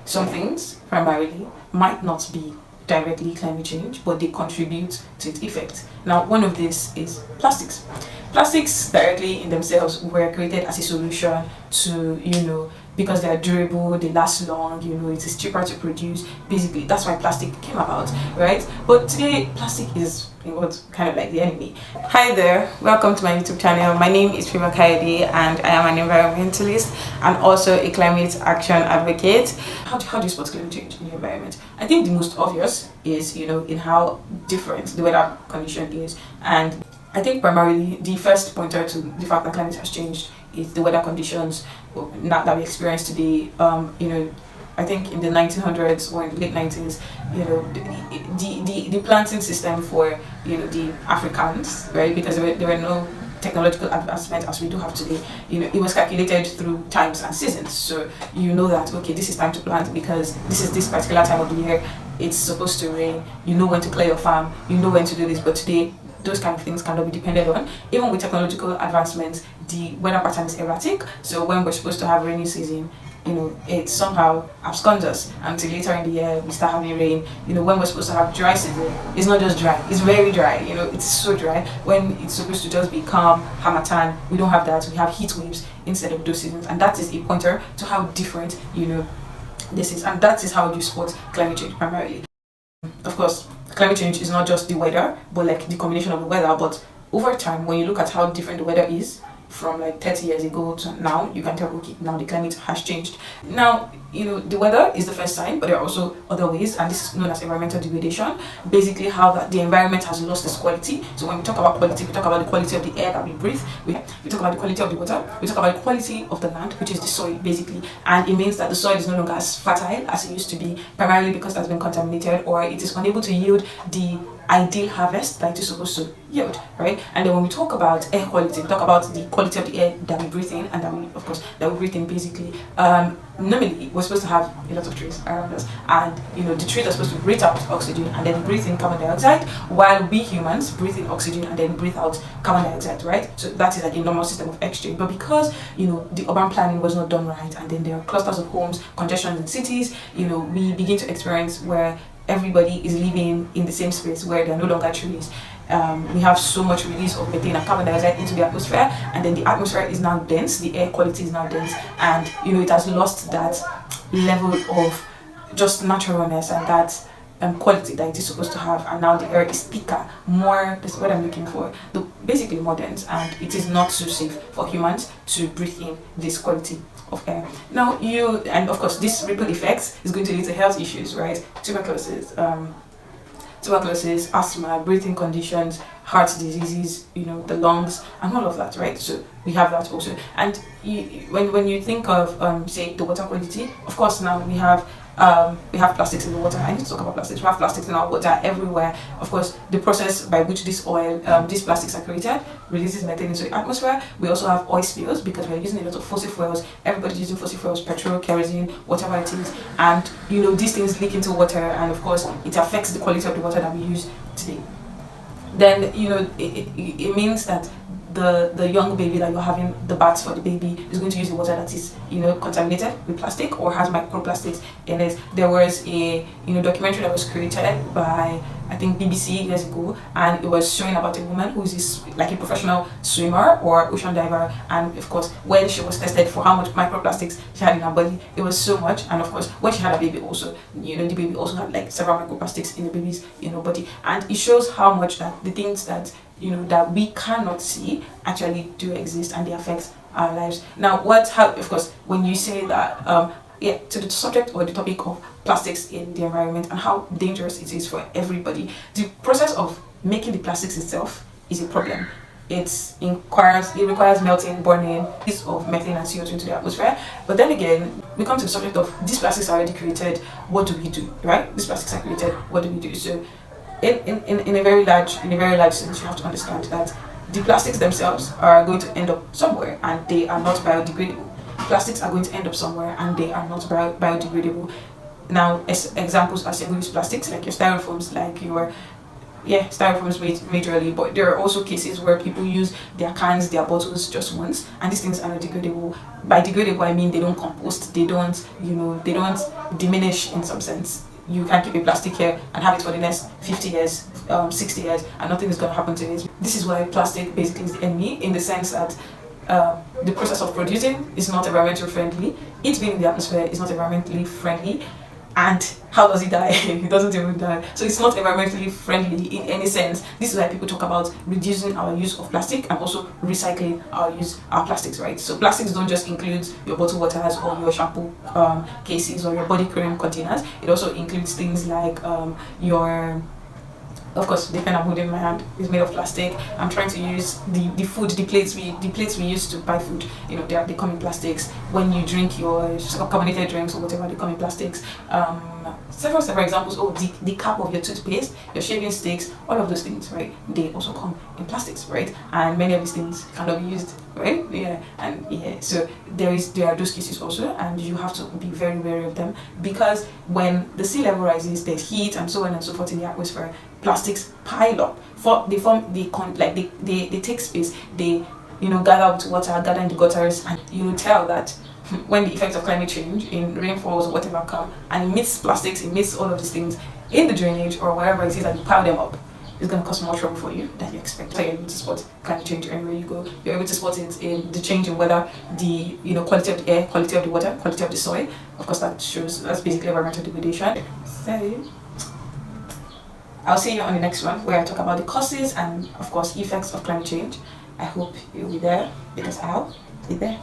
some things primarily might not be directly climate change, but they contribute to its effects. Now, one of these is plastics. Plastics directly in themselves were created as a solution to, because they are durable, they last long, it is cheaper to produce. Basically, that's why plastic came about, right? But today, plastic is what's kind of like the enemy. Hi there, welcome to my YouTube channel. My name is Prima Kaede and I am an environmentalist and also a climate action advocate. How do you spot climate change in the environment? I think the most obvious is, in how different the weather condition is. And I think primarily the first pointer to the fact that climate has changed is the weather conditions that we experience today. I think in the 1900s or in the late 90s, the planting system for the Africans, right? Because there were no technological advancement as we do have today. It was calculated through times and seasons. So you know that okay, this is time to plant because this is this particular time of the year. It's supposed to rain. You know when to clear your farm. You know when to do this. But today, those kind of things cannot be depended on. Even with technological advancements, the weather pattern is erratic. So when we're supposed to have rainy season, it somehow absconds us until later in the year we start having rain. When we're supposed to have dry season, it's not just dry, it's very dry. It's so dry. When it's supposed to just be calm, harmattan, we don't have that. We have heat waves instead of those seasons, and that is a pointer to how different this is, and that is how you spot climate change primarily. Of course, climate change is not just the weather, but like the combination of the weather. But over time, when you look at how different the weather is from like 30 years ago to now, you can tell okay, now the climate has changed. Now, the weather is the first sign, but there are also other ways, and this is known as environmental degradation. Basically, how the environment has lost its quality. So when we talk about quality, we talk about the quality of the air that we breathe. We talk about the quality of the water. We talk about the quality of the land, which is the soil, basically. And it means that the soil is no longer as fertile as it used to be, primarily because it has been contaminated or it is unable to yield the ideal harvest that it is supposed to yield, right? And then when we talk about air quality, we talk about the quality of the air that we breathe in and that we breathe in basically. Normally we're supposed to have a lot of trees around us, and the trees are supposed to breathe out oxygen and then breathe in carbon dioxide, while we humans breathe in oxygen and then breathe out carbon dioxide, right? So that is like a normal system of exchange. But because the urban planning was not done right, and then there are clusters of homes, congestion in cities, we begin to experience where everybody is living in the same space where there are no longer trees. We have so much release of methane and carbon dioxide into the atmosphere, and then the atmosphere is now dense, the air quality is now dense, and it has lost that level of just naturalness and that quality that it is supposed to have. And now the air is thicker, more, that's what I'm looking for, basically more dense, and it is not so safe for humans to breathe in this quality of air. Now and of course this ripple effects is going to lead to health issues, right? Tuberculosis, asthma, breathing conditions, heart diseases, the lungs, and all of that, right? So we have that also. And when you think of say the water quality, of course now we have plastics in the water. I need to talk about plastics. We have plastics in our water everywhere. Of course, the process by which these plastics are created releases methane into the atmosphere. We also have oil spills because we're using a lot of fossil fuels. Everybody's using fossil fuels, petrol, kerosene, whatever it is. And these things leak into water, and of course, it affects the quality of the water that we use today. Then it means that the young baby that you're having the baths for the baby is going to use the water that is contaminated with plastic or has microplastics in it. There was a documentary that was created by I think BBC years ago, and it was showing about a woman who is like a professional swimmer or ocean diver, and of course when she was tested for how much microplastics she had in her body, it was so much. And of course when she had a baby also, the baby also had like several microplastics in the baby's body, and it shows how much that the things that that we cannot see actually do exist, and they affect our lives. Now of course when you say that to the subject or the topic of plastics in the environment and how dangerous it is for everybody, the process of making the plastics itself is a problem. It requires melting, burning, release of methane and CO2 into the atmosphere. But then again, we come to the subject of these plastics are already created. What do we do, right? These plastics are created. What do we do? So in a very large sense, you have to understand that the plastics themselves are going to end up somewhere, and they are not biodegradable. Plastics are going to end up somewhere, and they are not biodegradable. Now, as examples are single-use plastics, like your styrofoams, like your yeah, styrofoam is majorly, but there are also cases where people use their cans, their bottles just once, and these things are not degradable. By degradable, I mean they don't compost, they don't, they don't diminish in some sense. You can keep a plastic here and have it for the next 50 years, 60 years, and nothing is going to happen to it. This is why plastic basically is the enemy, in the sense that the process of producing is not environmentally friendly. It being in the atmosphere is not environmentally friendly. And how does it die? It doesn't even die. So it's not environmentally friendly in any sense. This is why people talk about reducing our use of plastic and also recycling our plastics, right? So plastics don't just include your bottled waters or your shampoo cases or your body cream containers. It also includes things like your, of course, the pen I'm holding in my hand is made of plastic. I'm trying to use the food, the plates we use to buy food. They come in plastics. When you drink your carbonated drinks or whatever, they come in plastics. Several examples. Oh, the cap of your toothpaste, your shaving sticks, all of those things, right? They also come in plastics, right? And many of these things cannot be used, right? Yeah, and yeah. So there are those cases also, and you have to be very wary of them, because when the sea level rises, there's heat and so on and so forth in the atmosphere. Plastics pile up. They take space. They gather up to water, gather in the gutters, and you tell that when the effects of climate change in rainfalls or whatever come, and it meets plastics, it meets all of these things in the drainage or wherever it is that you pile them up, it's going to cause more trouble for you than you expect. So you're able to spot climate change anywhere you go. You're able to spot it in the change in weather, the quality of the air, quality of the water, quality of the soil. Of course, that's basically environmental degradation. So I'll see you on the next one, where I talk about the causes and of course effects of climate change. I hope you'll be there, because I'll be there.